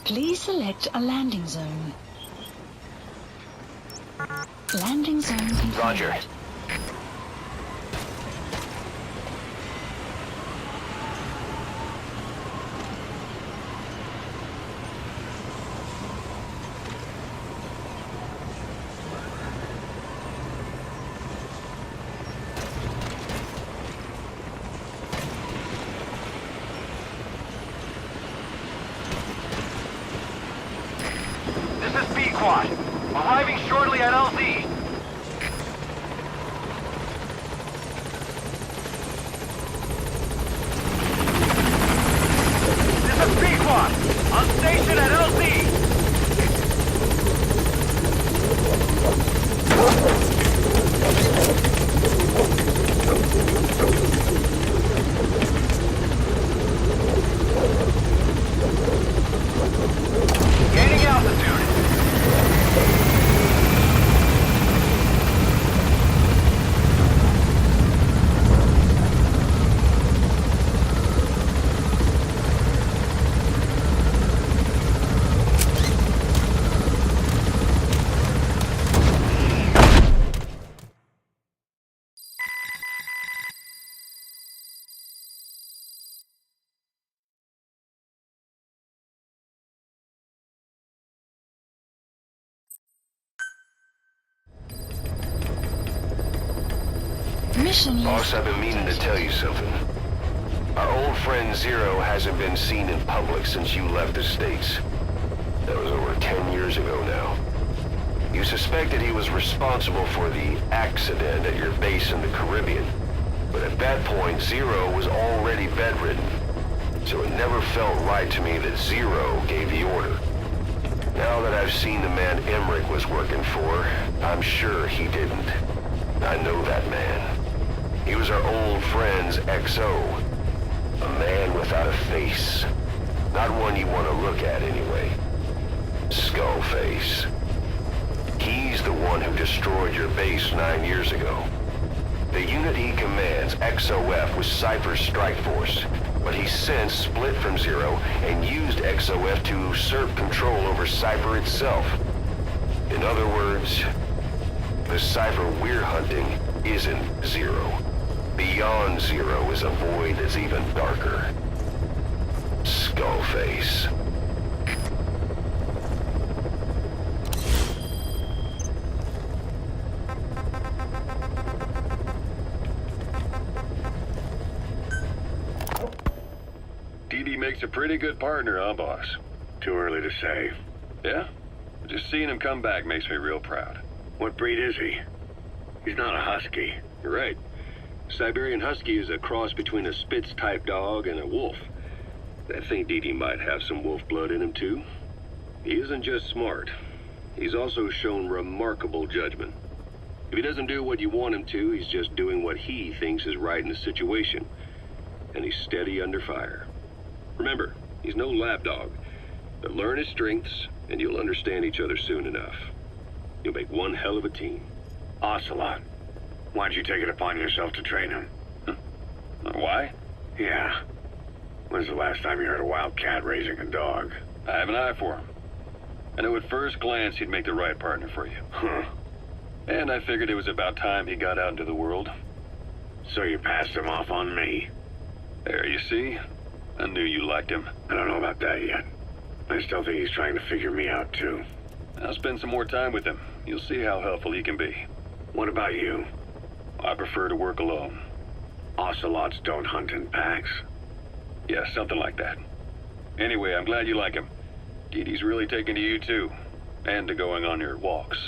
Please select a landing zone. Landing zone confirmed. Roger. Arriving shortly at LZ. This is Pequod, on station at LZ. Gaining altitude. Boss, I've been meaning to tell you something. Our old friend Zero hasn't been seen in public since you left the States. That was over 10 years ago now. You suspected he was responsible for the accident at your base in the Caribbean. But at that point, Zero was already bedridden. So it never felt right to me that Zero gave the order. Now that I've seen the man Emmerich was working for, I'm sure he didn't. I know that man. He was our old friend's XO. A man without a face. Not one you want to look at anyway. Skullface. He's the one who destroyed your base 9 years ago. The unit he commands, XOF, was Cypher's strike force. But he's since split from Zero and used XOF to usurp control over Cypher itself. In other words, the Cypher we're hunting isn't Zero. Beyond Zero is a void that's even darker. Skullface. DD makes a pretty good partner, huh, boss? Too early to say. Yeah? Just seeing him come back makes me real proud. What breed is he? He's not a husky. You're right. Siberian Husky is a cross between a Spitz-type dog and a wolf. I think DD might have some wolf blood in him, too. He isn't just smart. He's also shown remarkable judgment. If he doesn't do what you want him to, he's just doing what he thinks is right in the situation. And he's steady under fire. Remember, he's no lapdog. But learn his strengths, and you'll understand each other soon enough. You'll make one hell of a team. Ocelot. Why'd you take it upon yourself to train him? Huh? Why? Yeah. When's the last time you heard a wild cat raising a dog? I have an eye for him. I knew at first glance he'd make the right partner for you. Huh. And I figured it was about time he got out into the world. So you passed him off on me? There, you see? I knew you liked him. I don't know about that yet. I still think he's trying to figure me out, too. I'll spend some more time with him. You'll see how helpful he can be. What about you? I prefer to work alone. Ocelots don't hunt in packs. Yeah, something like that. Anyway, I'm glad you like him. DD's really taken to you, too. And to going on your walks.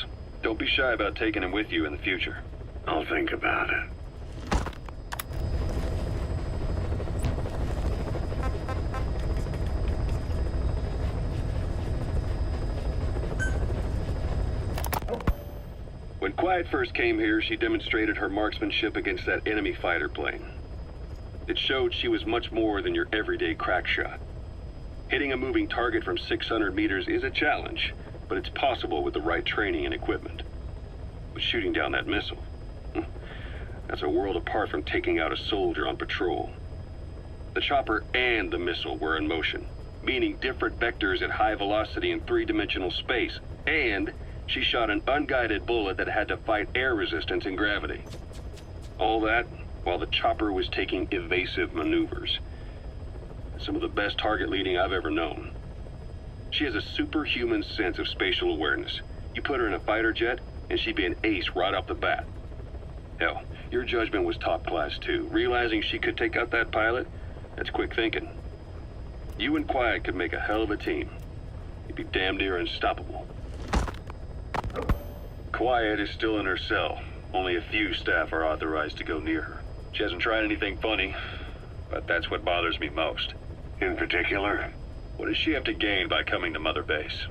Don't be shy about taking him with you in the future. I'll think about it. When Quiet first came here, she demonstrated her marksmanship against that enemy fighter plane. It showed she was much more than your everyday crack shot. Hitting a moving target from 600 meters is a challenge, but it's possible with the right training and equipment. But shooting down that missile, that's a world apart from taking out a soldier on patrol. The chopper and the missile were in motion, meaning different vectors at high velocity in three-dimensional space, and she shot an unguided bullet that had to fight air resistance and gravity. All that while the chopper was taking evasive maneuvers. Some of the best target leading I've ever known. She has a superhuman sense of spatial awareness. You put her in a fighter jet, and she'd be an ace right off the bat. Hell, your judgment was top class too. Realizing she could take out that pilot, that's quick thinking. You and Quiet could make a hell of a team. You'd be damn near unstoppable. Quiet is still in her cell. Only a few staff are authorized to go near her. She hasn't tried anything funny, but that's what bothers me most. In particular? What does she have to gain by coming to Mother Base?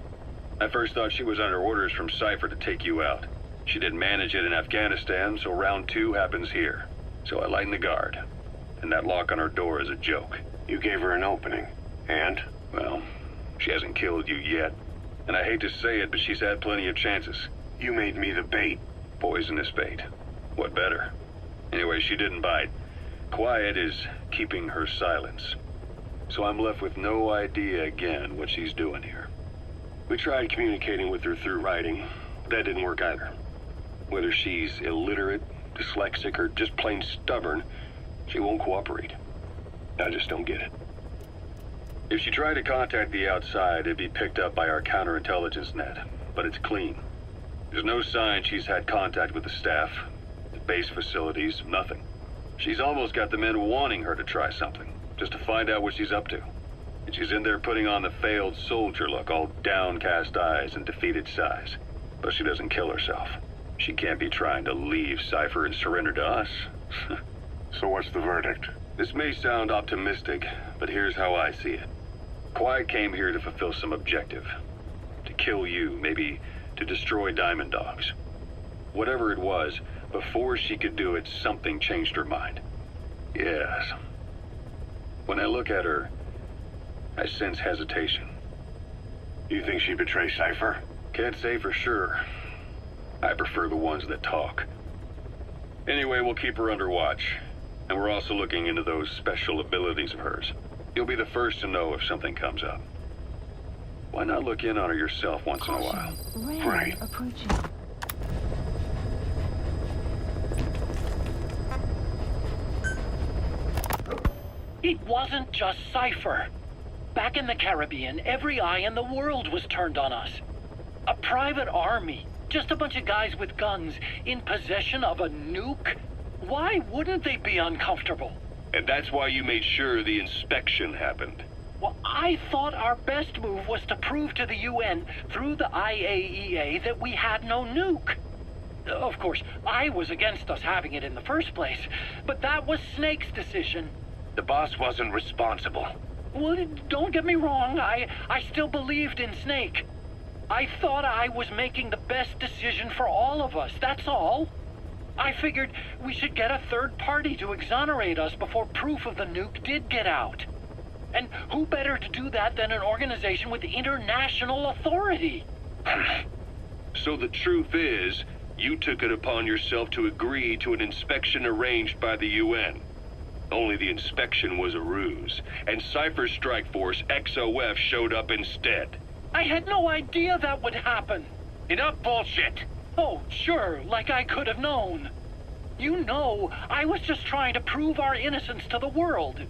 I first thought she was under orders from Cypher to take you out. She didn't manage it in Afghanistan, so round 2 happens here. So I lighten the guard. And that lock on her door is a joke. You gave her an opening. And? Well, she hasn't killed you yet. And I hate to say it, but she's had plenty of chances. You made me the bait. Poisonous bait. What better? Anyway, she didn't bite. Quiet is keeping her silence. So I'm left with no idea again what she's doing here. We tried communicating with her through writing. That didn't work either. Whether she's illiterate, dyslexic, or just plain stubborn, she won't cooperate. I just don't get it. If she tried to contact the outside, it'd be picked up by our counterintelligence net, but it's clean. There's no sign she's had contact with the staff, the base facilities, nothing. She's almost got the men wanting her to try something, just to find out what she's up to. And she's in there putting on the failed soldier look, all downcast eyes and defeated sighs. But she doesn't kill herself. She can't be trying to leave Cypher and surrender to us. So what's the verdict? This may sound optimistic, but here's how I see it. Quiet came here to fulfill some objective. To kill you, maybe to destroy Diamond Dogs. Whatever it was, before she could do it, something changed her mind. Yes. When I look at her, I sense hesitation. You think she'd betray Cypher? Can't say for sure. I prefer the ones that talk. Anyway, we'll keep her under watch. And we're also looking into those special abilities of hers. You'll be the first to know if something comes up. Why not look in on her yourself once in a while? Rain Right. approaching. It wasn't just Cypher. Back in the Caribbean, every eye in the world was turned on us. A private army, just a bunch of guys with guns, in possession of a nuke? Why wouldn't they be uncomfortable? And that's why you made sure the inspection happened. Well, I thought our best move was to prove to the UN through the IAEA that we had no nuke. Of course, I was against us having it in the first place, but that was Snake's decision. The boss wasn't responsible. Well, don't get me wrong, I still believed in Snake. I thought I was making the best decision for all of us, that's all. I figured we should get a third party to exonerate us before proof of the nuke did get out. And who better to do that than an organization with international authority? So the truth is, you took it upon yourself to agree to an inspection arranged by the UN. Only the inspection was a ruse, and Cypher's strike force, XOF, showed up instead. I had no idea that would happen. Enough bullshit! Oh, sure, like I could have known. You know, I was just trying to prove our innocence to the world.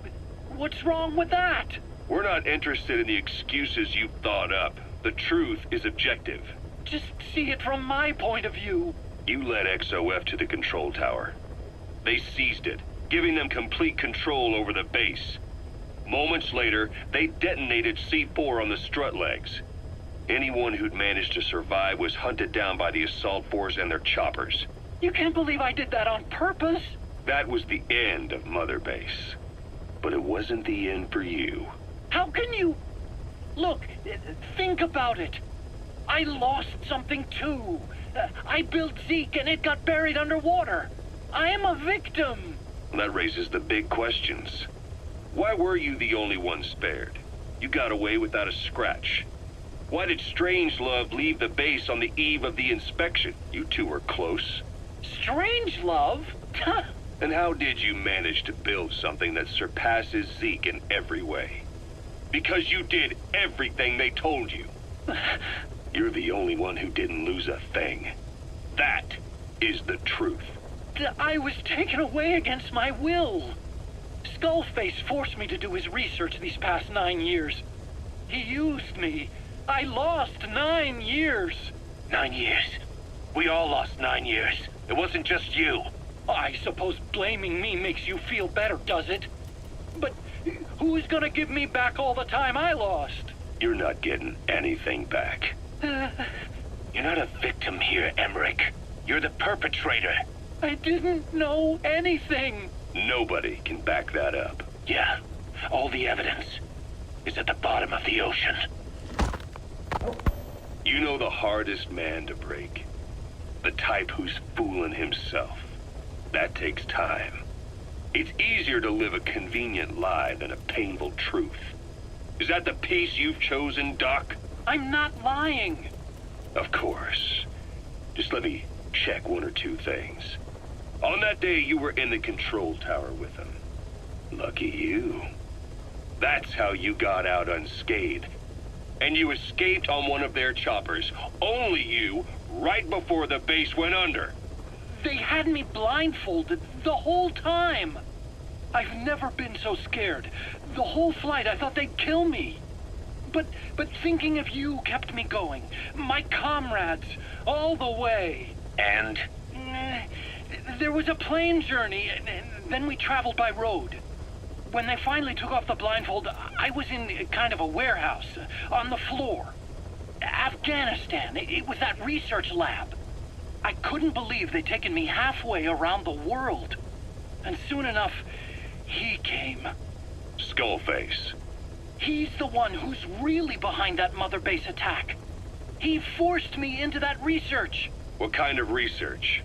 What's wrong with that? We're not interested in the excuses you thought up. The truth is objective. Just see it from my point of view. You led XOF to the control tower. They seized it, giving them complete control over the base. Moments later, they detonated C4 on the strut legs. Anyone who'd managed to survive was hunted down by the assault force and their choppers. You can't believe I did that on purpose. That was the end of Mother Base. But it wasn't the end for you. How can you... Look, think about it. I lost something too. I built Zeke and it got buried underwater. I am a victim. That raises the big questions. Why were you the only one spared? You got away without a scratch. Why did Strangelove leave the base on the eve of the inspection? You two were close. Strangelove? And how did you manage to build something that surpasses Zeke in every way? Because you did everything they told you. You're the only one who didn't lose a thing. That is the truth. I was taken away against my will. Skullface forced me to do his research these past 9 years. He used me. I lost 9 years. 9 years. We all lost 9 years. It wasn't just you. I suppose blaming me makes you feel better, does it? But who's gonna give me back all the time I lost? You're not getting anything back. You're not a victim here, Emmerich. You're the perpetrator. I didn't know anything. Nobody can back that up. Yeah, all the evidence is at the bottom of the ocean. You know the hardest man to break? The type who's fooling himself. That takes time. It's easier to live a convenient lie than a painful truth. Is that the piece you've chosen, Doc? I'm not lying. Of course. Just let me check one or two things. On that day, you were in the control tower with them. Lucky you. That's how you got out unscathed. And you escaped on one of their choppers. Only you, right before the base went under. They had me blindfolded the whole time. I've never been so scared. The whole flight, I thought they'd kill me. But thinking of you kept me going. My comrades, all the way. And? There was a plane journey, and then we traveled by road. When they finally took off the blindfold, I was in kind of a warehouse, on the floor. Afghanistan, it was that research lab. I couldn't believe they'd taken me halfway around the world. And soon enough, he came. Skullface. He's the one who's really behind that mother base attack. He forced me into that research. What kind of research?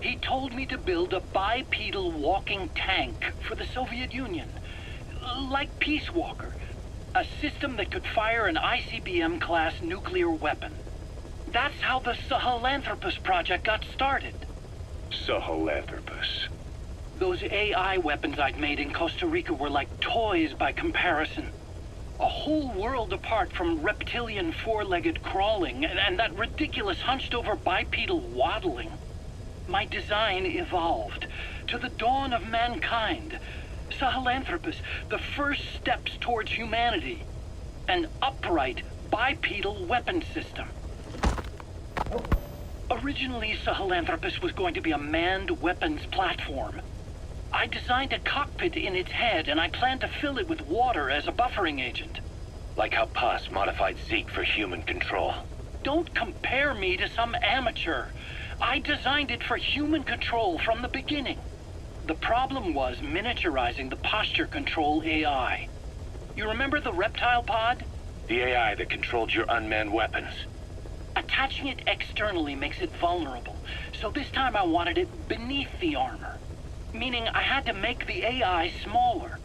He told me to build a bipedal walking tank for the Soviet Union. Like Peace Walker. A system that could fire an ICBM-class nuclear weapon. That's how the Sahelanthropus project got started. Sahelanthropus. Those AI weapons I'd made in Costa Rica were like toys by comparison. A whole world apart from reptilian four-legged crawling and that ridiculous hunched-over bipedal waddling. My design evolved to the dawn of mankind. Sahelanthropus, the first steps towards humanity. An upright bipedal weapon system. Originally, Sahelanthropus was going to be a manned weapons platform. I designed a cockpit in its head, and I planned to fill it with water as a buffering agent. Like how Paz modified Zeke for human control. Don't compare me to some amateur. I designed it for human control from the beginning. The problem was miniaturizing the posture control AI. You remember the reptile pod? The AI that controlled your unmanned weapons. Attaching it externally makes it vulnerable, so this time I wanted it beneath the armor. Meaning I had to make the AI smaller.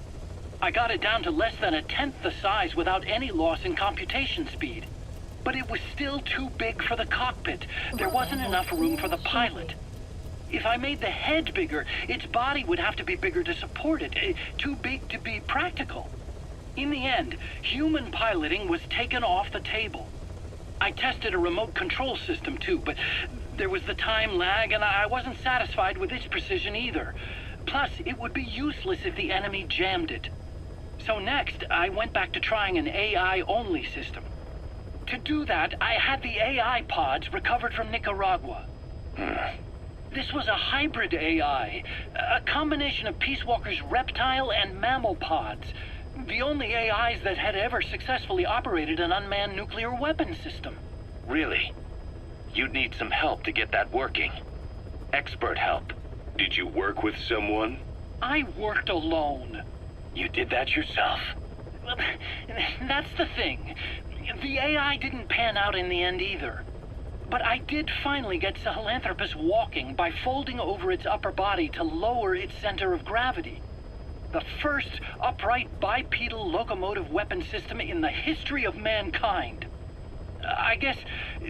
I got it down to less than 1/10 the size without any loss in computation speed. But it was still too big for the cockpit. There wasn't enough room for the pilot. If I made the head bigger, its body would have to be bigger to support it. Too big to be practical. In the end, human piloting was taken off the table. I tested a remote control system too, but there was the time lag and I wasn't satisfied with its precision either. Plus, it would be useless if the enemy jammed it. So next, I went back to trying an AI-only system. To do that, I had the AI pods recovered from Nicaragua. This was a hybrid AI, a combination of Peace Walker's reptile and mammal pods. The only AIs that had ever successfully operated an unmanned nuclear weapon system. Really? You'd need some help to get that working. Expert help. Did you work with someone? I worked alone. You did that yourself? Well, that's the thing. The AI didn't pan out in the end either. But I did finally get Sahelanthropus walking by folding over its upper body to lower its center of gravity. The first upright bipedal locomotive weapon system in the history of mankind. I guess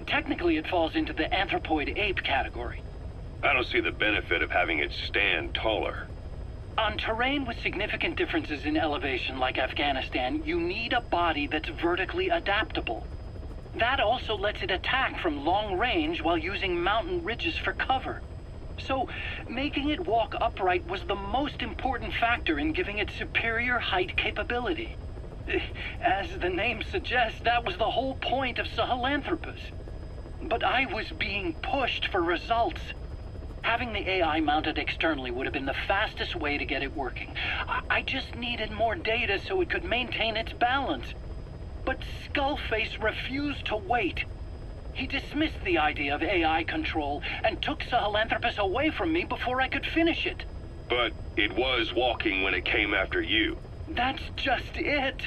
technically it falls into the anthropoid ape category. I don't see the benefit of having it stand taller. On terrain with significant differences in elevation like Afghanistan, you need a body that's vertically adaptable. That also lets it attack from long range while using mountain ridges for cover. So, making it walk upright was the most important factor in giving it superior height capability. As the name suggests, that was the whole point of Sahelanthropus. But I was being pushed for results. Having the AI mounted externally would have been the fastest way to get it working. I just needed more data so it could maintain its balance. But Skullface refused to wait. He dismissed the idea of AI control and took Sahelanthropus away from me before I could finish it. But it was walking when it came after you. That's just it.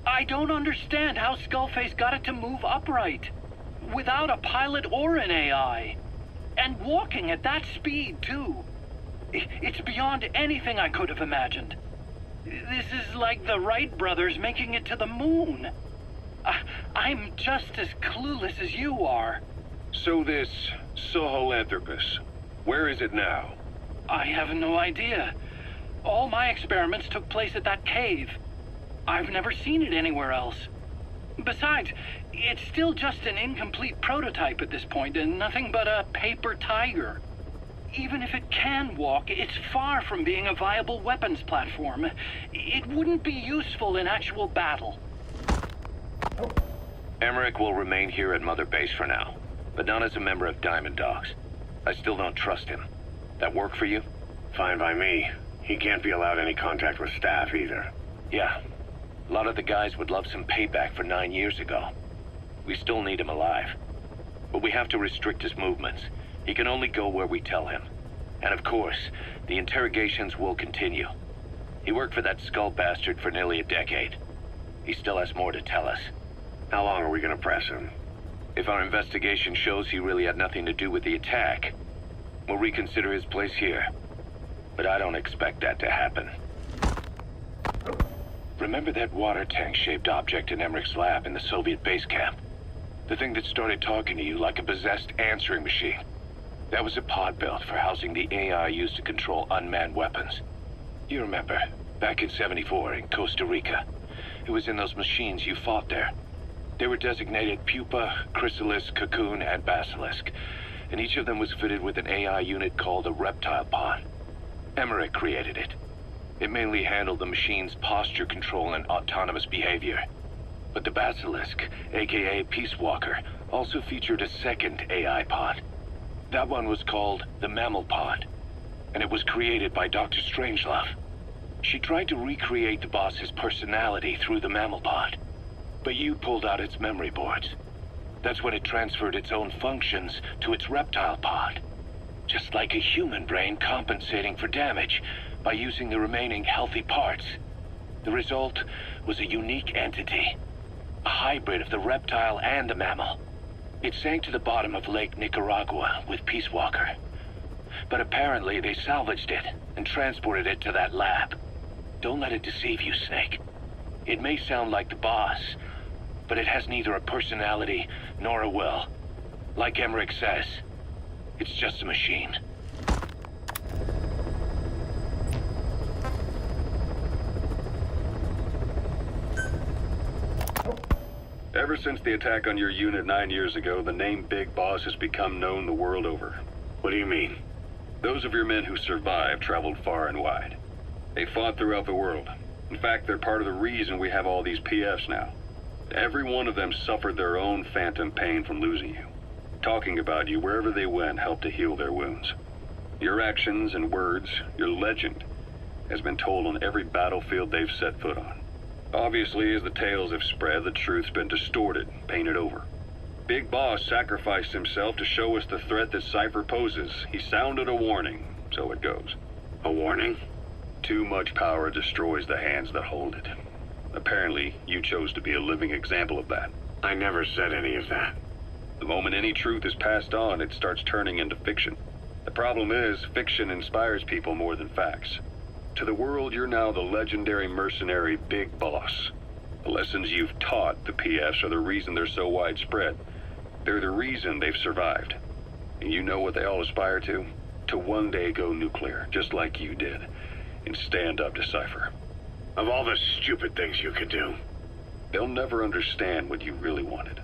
I don't understand how Skullface got it to move upright, without a pilot or an AI. And walking at that speed, too. It's beyond anything I could have imagined. This is like the Wright brothers making it to the moon. I'm just as clueless as you are. So this Sahelanthropus, where is it now? I have no idea. All my experiments took place at that cave. I've never seen it anywhere else. Besides, it's still just an incomplete prototype at this point, and nothing but a paper tiger. Even if it can walk, it's far from being a viable weapons platform. It wouldn't be useful in actual battle. Emmerich will remain here at Mother Base for now, but not as a member of Diamond Dogs. I still don't trust him. That work for you? Fine by me. He can't be allowed any contact with staff either. Yeah. A lot of the guys would love some payback for 9 years ago. We still need him alive. But we have to restrict his movements. He can only go where we tell him. And of course, the interrogations will continue. He worked for that skull bastard for nearly a decade. He still has more to tell us. How long are we gonna press him? If our investigation shows he really had nothing to do with the attack, we'll reconsider his place here. But I don't expect that to happen. Remember that water tank-shaped object in Emmerich's lab in the Soviet base camp? The thing that started talking to you like a possessed answering machine. That was a pod built for housing the AI used to control unmanned weapons. You remember, back in '74 in Costa Rica. It was in those machines you fought there. They were designated Pupa, Chrysalis, Cocoon, and Basilisk, and each of them was fitted with an AI unit called a reptile pod. Emmerich created it. It mainly handled the machine's posture control and autonomous behavior. But the Basilisk, aka Peace Walker, also featured a second AI pod. That one was called the Mammal Pod, and it was created by Dr. Strangelove. She tried to recreate the boss's personality through the Mammal Pod, but you pulled out its memory boards. That's when it transferred its own functions to its reptile pod. Just like a human brain compensating for damage by using the remaining healthy parts. The result was a unique entity, a hybrid of the reptile and the mammal. It sank to the bottom of Lake Nicaragua with Peace Walker. But apparently they salvaged it and transported it to that lab. Don't let it deceive you, Snake. It may sound like the boss, but it has neither a personality nor a will. Like Emmerich says, it's just a machine. Ever since the attack on your unit 9 years ago, the name Big Boss has become known the world over. What do you mean? Those of your men who survived traveled far and wide. They fought throughout the world. In fact, they're part of the reason we have all these PFs now. Every one of them suffered their own phantom pain from losing you. Talking about you wherever they went helped to heal their wounds. Your actions and words, your legend, has been told on every battlefield they've set foot on. Obviously, as the tales have spread, the truth's been distorted, painted over. Big Boss sacrificed himself to show us the threat that Cypher poses. He sounded a warning, so it goes. A warning? Too much power destroys the hands that hold it. Apparently, you chose to be a living example of that. I never said any of that. The moment any truth is passed on, it starts turning into fiction. The problem is, fiction inspires people more than facts. To the world, you're now the legendary mercenary Big Boss. The lessons you've taught the PFs are the reason they're so widespread. They're the reason they've survived. And you know what they all aspire to? To one day go nuclear, just like you did. and stand up to Cypher. Of all the stupid things you could do. They'll never understand what you really wanted.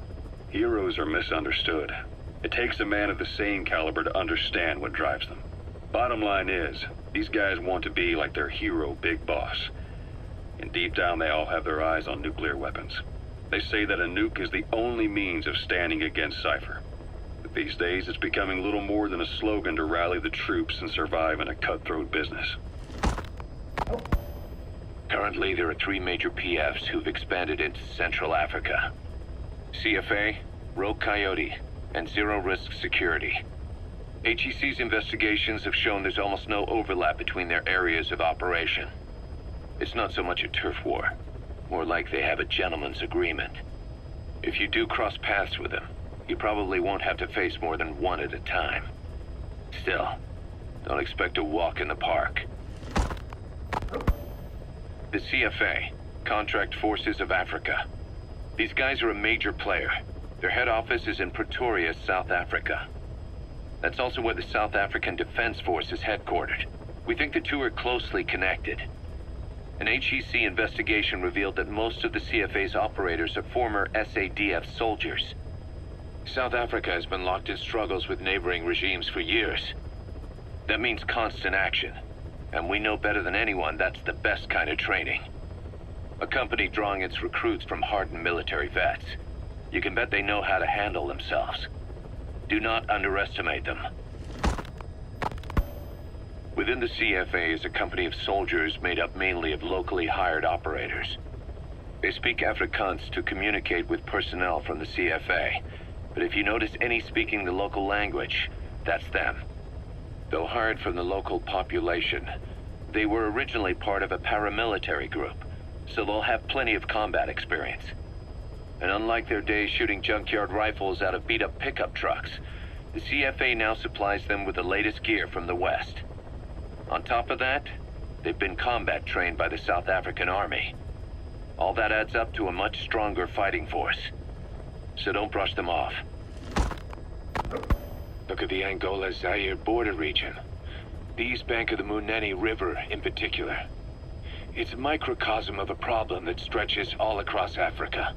Heroes are misunderstood. It takes a man of the same caliber to understand what drives them. Bottom line is, these guys want to be like their hero big boss. And deep down they all have their eyes on nuclear weapons. They say that a nuke is the only means of standing against Cypher. But these days it's becoming little more than a slogan to rally the troops and survive in a cutthroat business. Currently, there are 3 major PFs who've expanded into Central Africa. CFA, Rogue Coyote, and Zero Risk Security. HEC's investigations have shown there's almost no overlap between their areas of operation. It's not so much a turf war, more like they have a gentleman's agreement. If you do cross paths with them, you probably won't have to face more than one at a time. Still, don't expect a walk in the park. The CFA, Contract Forces of Africa. These guys are a major player. Their head office is in Pretoria, South Africa. That's also where the South African Defense Force is headquartered. We think the two are closely connected. An HEC investigation revealed that most of the CFA's operators are former SADF soldiers. South Africa has been locked in struggles with neighboring regimes for years. That means constant action. And we know better than anyone that's the best kind of training. A company drawing its recruits from hardened military vets. You can bet they know how to handle themselves. Do not underestimate them. Within the CFA is a company of soldiers made up mainly of locally hired operators. They speak Afrikaans to communicate with personnel from the CFA. But if you notice any speaking the local language, that's them. Though hired from the local population, they were originally part of a paramilitary group, so they'll have plenty of combat experience. And unlike their days shooting junkyard rifles out of beat-up pickup trucks, the CFA now supplies them with the latest gear from the West. On top of that, they've been combat trained by the South African Army. All that adds up to a much stronger fighting force. So don't brush them off. Look at the Angola-Zaire border region. The east bank of the Munene River in particular. It's a microcosm of a problem that stretches all across Africa.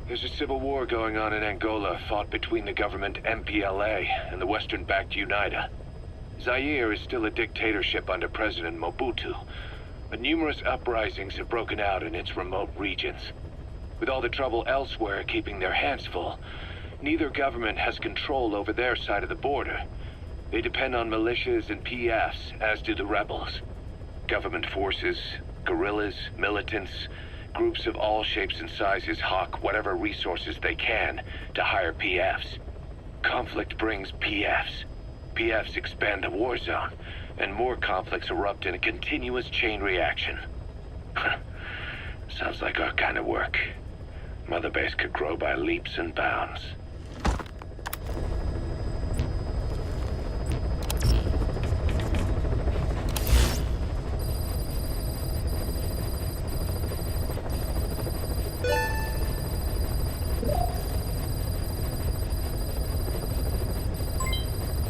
There's a civil war going on in Angola fought between the government MPLA and the Western-backed UNITA. Zaire is still a dictatorship under President Mobutu, but numerous uprisings have broken out in its remote regions. With all the trouble elsewhere keeping their hands full, neither government has control over their side of the border. They depend on militias and PFs, as do the rebels. Government forces, guerrillas, militants, groups of all shapes and sizes hawk whatever resources they can to hire PFs. Conflict brings PFs. PFs expand the war zone, and more conflicts erupt in a continuous chain reaction. Sounds like our kind of work. Mother Base could grow by leaps and bounds.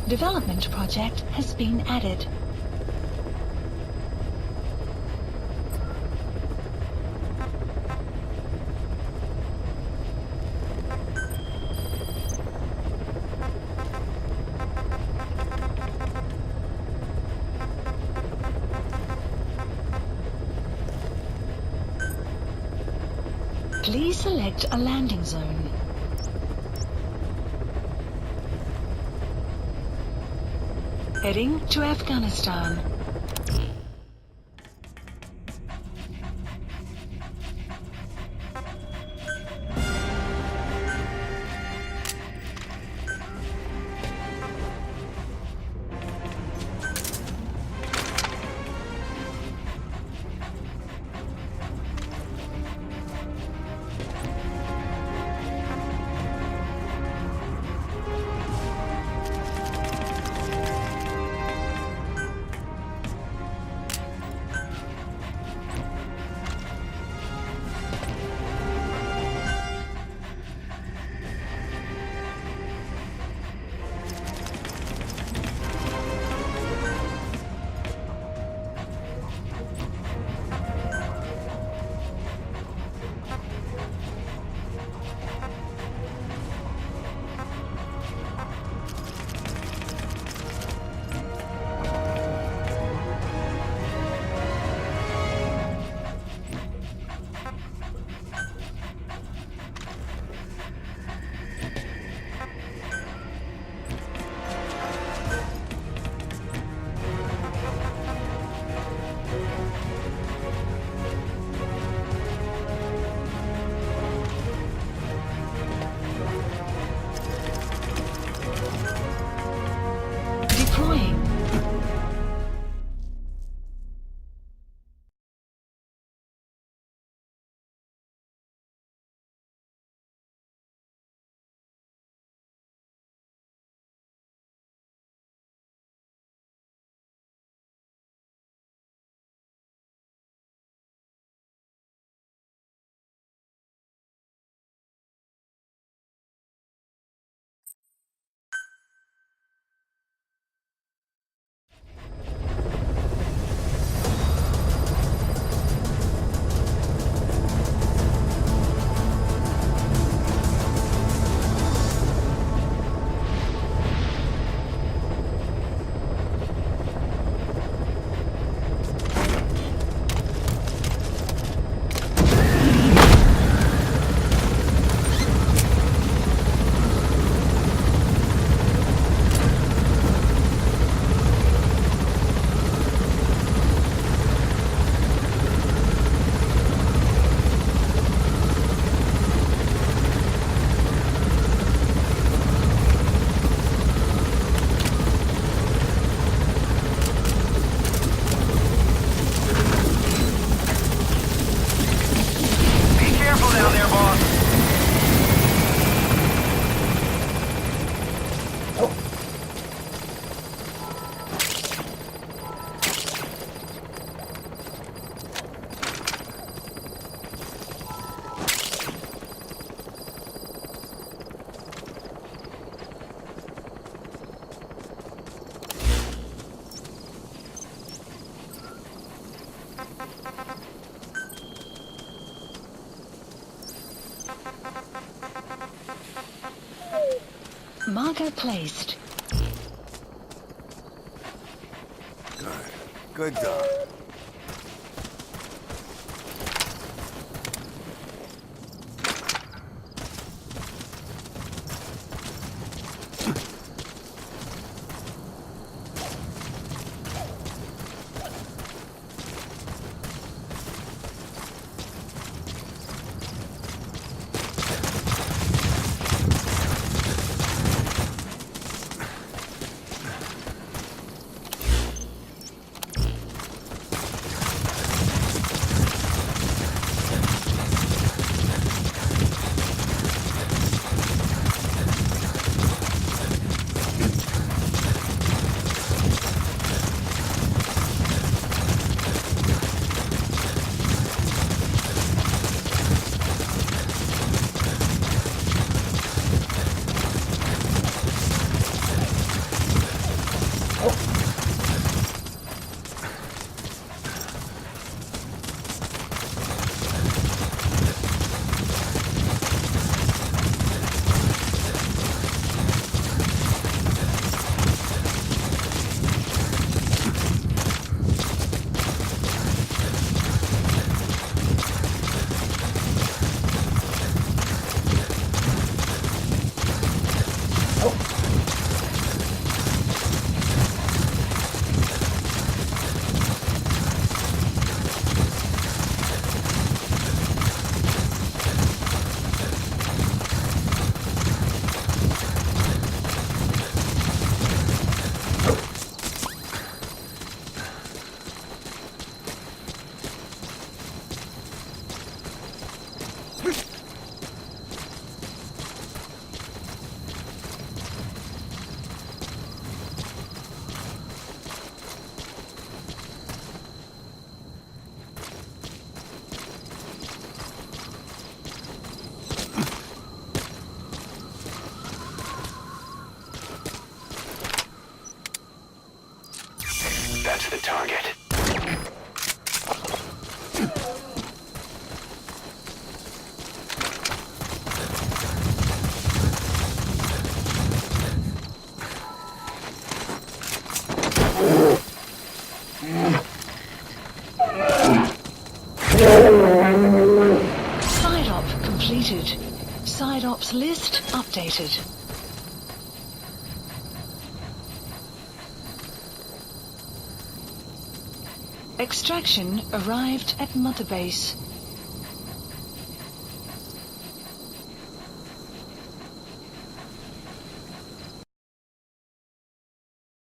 Development project has been added. Please select a landing zone. Heading to Afghanistan. Marker placed. Good dog. That's the target. Side op completed. Side ops list updated. Extraction arrived at Mother Base.